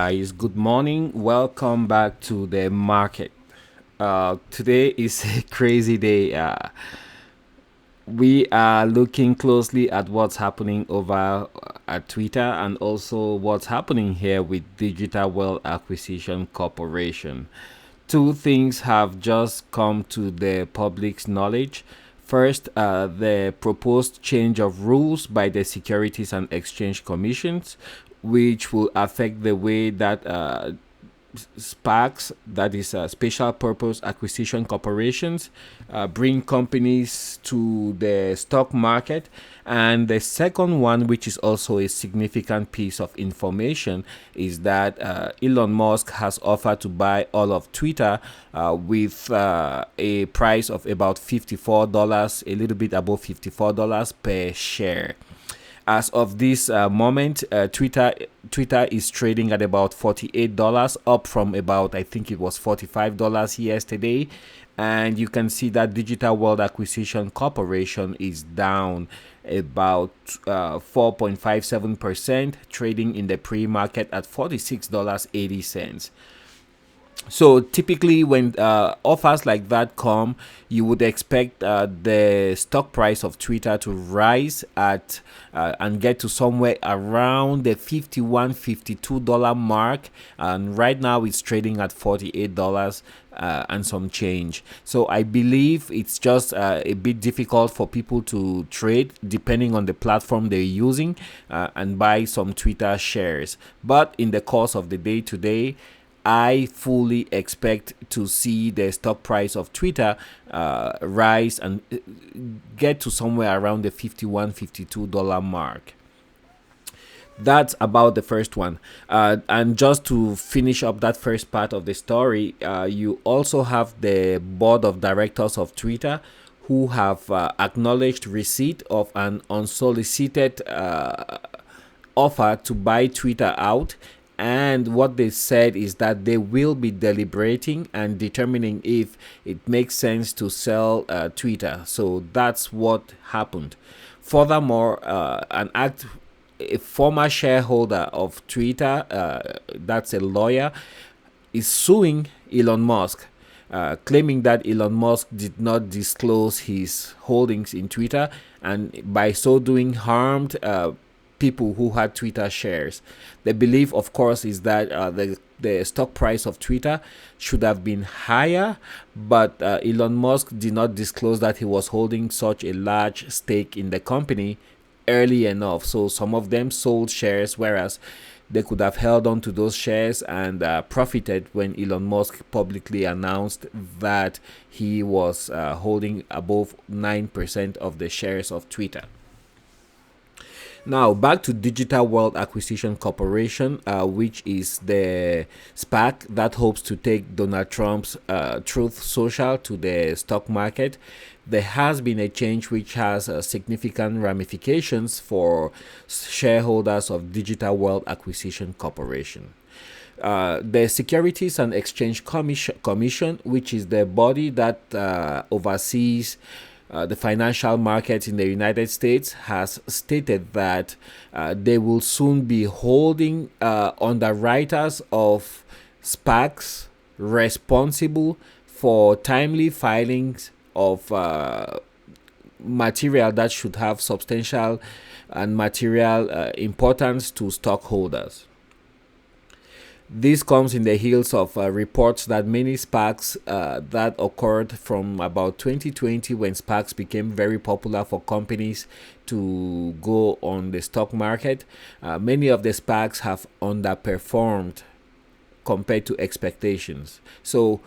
Guys, good morning. Welcome back to the market. Today is a crazy day. We are looking closely at what's happening over at Twitter and also what's happening here with Digital World Acquisition Corporation. Two things have just come to the public's knowledge. First, the proposed change of rules by the Securities and Exchange Commissions, which will affect the way that SPACs, that is special purpose acquisition corporations, bring companies to the stock market. And the second one, which is also a significant piece of information, is that Elon Musk has offered to buy all of Twitter with a price of about $54, a little bit above $54 per share. As of this moment, Twitter is trading at about $48, up from about, I think it was $45 yesterday. And you can see that Digital World Acquisition Corporation is down about 4.57%, trading in the pre-market at $46.80. So typically when offers like that come, you would expect the stock price of Twitter to rise at and get to somewhere around the $51-52 mark, and right now it's trading at $48 and some change. So I believe it's just a bit difficult for people to trade depending on the platform they're using and buy some Twitter shares. But in the course of the day today, I fully expect to see the stock price of Twitter rise and get to somewhere around the $51-52 mark. That's about the first one. And just to finish up that first part of the story, you also have the board of directors of Twitter who have acknowledged receipt of an unsolicited offer to buy Twitter out. And what they said is that they will be deliberating and determining if it makes sense to sell Twitter. So that's what happened. Furthermore, a former shareholder of Twitter, that's a lawyer, is suing Elon Musk, claiming that Elon Musk did not disclose his holdings in Twitter and by so doing harmed people who had Twitter shares. The belief, of course, is that the stock price of Twitter should have been higher, but Elon Musk did not disclose that he was holding such a large stake in the company early enough. So some of them sold shares, whereas they could have held on to those shares and profited when Elon Musk publicly announced that he was holding above 9% of the shares of Twitter. Now, back to Digital World Acquisition Corporation, which is the SPAC that hopes to take Donald Trump's Truth Social to the stock market. There has been a change which has significant ramifications for shareholders of Digital World Acquisition Corporation. The Securities and Exchange Commission, which is the body that oversees the financial market in the United States, has stated that they will soon be holding underwriters of SPACs responsible for timely filings of material that should have substantial and material importance to stockholders. This comes in the heels of reports that many SPACs that occurred from about 2020, when SPACs became very popular for companies to go on the stock market. Many of the SPACs have underperformed compared to expectations. So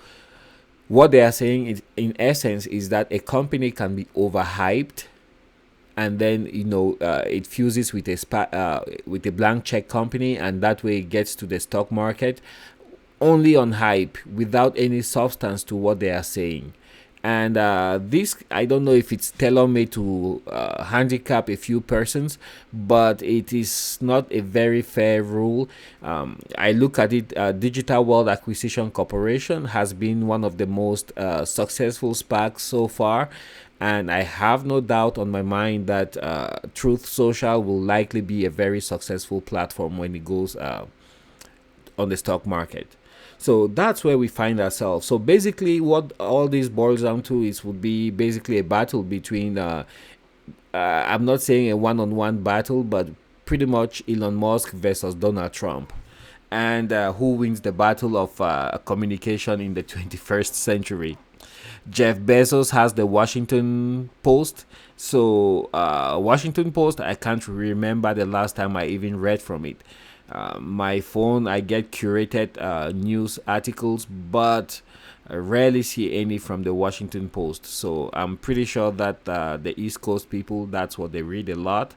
what they are saying is, in essence, is that a company can be overhyped, and then it fuses with a blank check company, and that way it gets to the stock market only on hype without any substance to what they are saying. And this, I don't know if it's tailor-made to handicap a few persons, but it is not a very fair rule. I look at it, Digital World Acquisition Corporation has been one of the most successful SPACs so far, and I have no doubt on my mind that Truth Social will likely be a very successful platform when it goes on the stock market. So that's where we find ourselves. So basically, what all this boils down to would be basically a battle between I'm not saying a one-on-one battle, but pretty much Elon Musk versus Donald Trump, and who wins the battle of communication in the 21st century. Jeff Bezos has the Washington Post. So Washington Post, I can't remember the last time I even read from it. My phone, I get curated news articles, but I rarely see any from the Washington Post. So I'm pretty sure that the East Coast people, that's what they read a lot.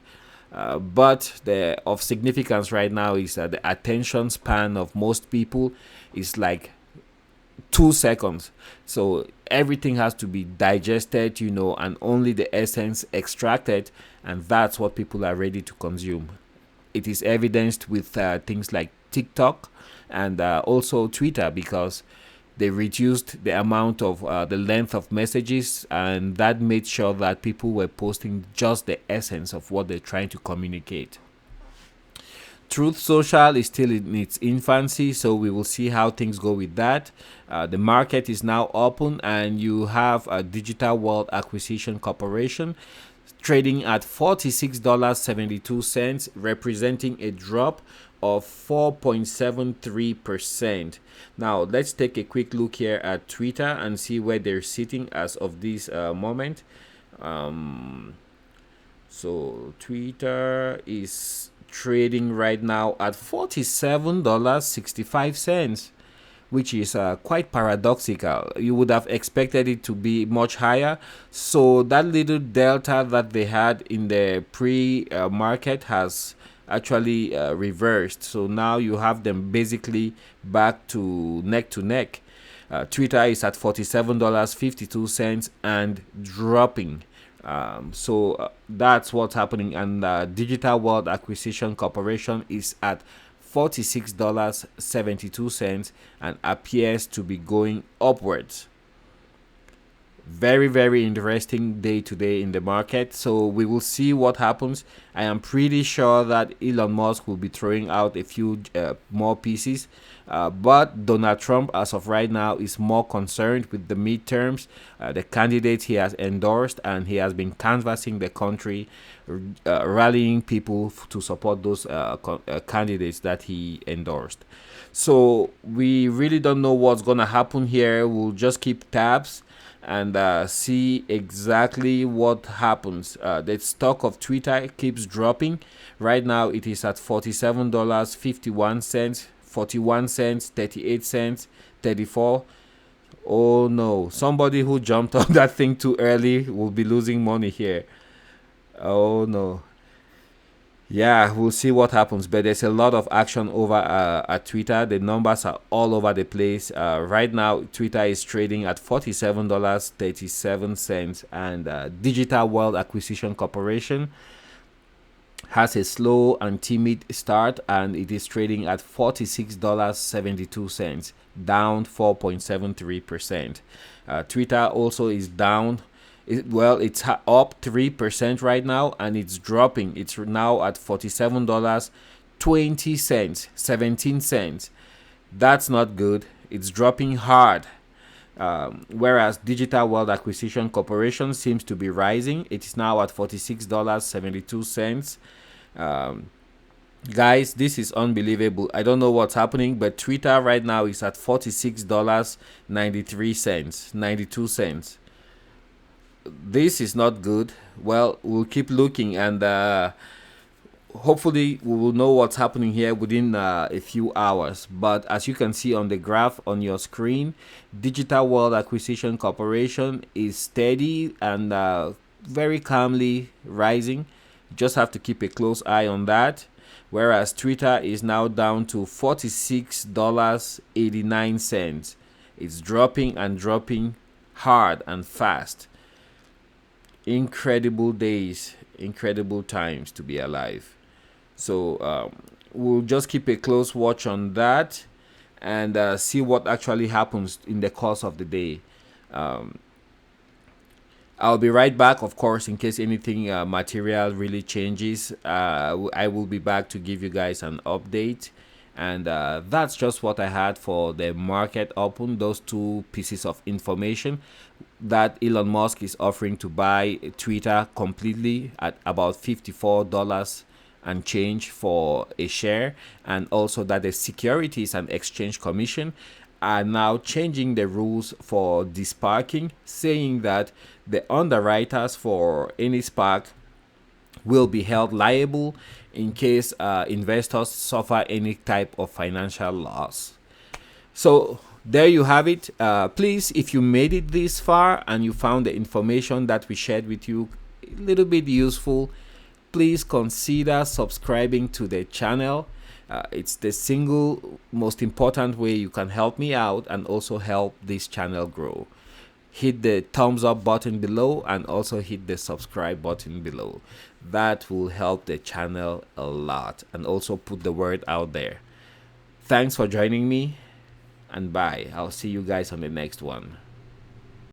But the of significance right now is that the attention span of most people is like 2 seconds. So everything has to be digested, and only the essence extracted, and that's what people are ready to consume. It is evidenced with things like TikTok and also Twitter, because they reduced the amount of the length of messages, and that made sure that people were posting just the essence of what they're trying to communicate. Truth Social is still in its infancy, so we will see how things go with that. The market is now open, and you have a Digital World Acquisition Corporation trading at $46.72, representing a drop of 4.73%. Now, let's take a quick look here at Twitter and see where they're sitting as of this moment. So Twitter is trading right now at $47.65, which is quite paradoxical. You would have expected it to be much higher. So that little delta that they had in the pre-market has actually reversed. So now you have them basically back to neck. Twitter is at $47.52 and dropping. So that's what's happening. And Digital World Acquisition Corporation is at $46.72 and appears to be going upwards. Very, very interesting day today in the market. So we will see what happens. I am pretty sure that Elon Musk will be throwing out a few more pieces. But Donald Trump, as of right now, is more concerned with the midterms, the candidates he has endorsed, and he has been canvassing the country, rallying people to support those candidates that he endorsed. So we really don't know what's going to happen here. We'll just keep tabs and see exactly what happens. The stock of Twitter keeps dropping. Right now it is at $47.51, 41 cents, 38 cents, 34. Oh no, somebody who jumped on that thing too early will be losing money here. Oh no. Yeah, we'll see what happens, but there's a lot of action over at Twitter. The numbers are all over the place. Right now, Twitter is trading at $47.37, and Digital World Acquisition Corporation has a slow and timid start, and it is trading at $46.72, down 4.73%. Twitter also is down. It's up 3% right now, and it's dropping. It's now at $47.20, 17 cents. That's not good. It's dropping hard. Whereas Digital World Acquisition Corporation seems to be rising. It is now at $46.72. Guys, this is unbelievable. I don't know what's happening, but Twitter right now is at $46.93, 92 cents. This is not good. Well, we'll keep looking, and hopefully we will know what's happening here within a few hours. But as you can see on the graph on your screen, Digital World Acquisition Corporation is steady and very calmly rising. You just have to keep a close eye on that. Whereas Twitter is now down to $46.89. It's dropping and dropping hard and fast. Incredible days, incredible times to be alive. So we'll just keep a close watch on that and see what actually happens in the course of the day. I'll be right back, of course, in case anything material really changes. I will be back to give you guys an update. And that's just what I had for the market open, those two pieces of information, that Elon Musk is offering to buy Twitter completely at about $54 and change for a share, and also that the Securities and Exchange Commission are now changing the rules for de-SPACing, saying that the underwriters for any SPAC will be held liable in case investors suffer any type of financial loss. So there you have it. Please, if you made it this far and you found the information that we shared with you a little bit useful, please consider subscribing to the channel. It's the single most important way you can help me out and also help this channel grow. Hit the thumbs up button below and also hit the subscribe button below. That will help the channel a lot and also put the word out there. Thanks for joining me, and bye. I'll see you guys on the next one.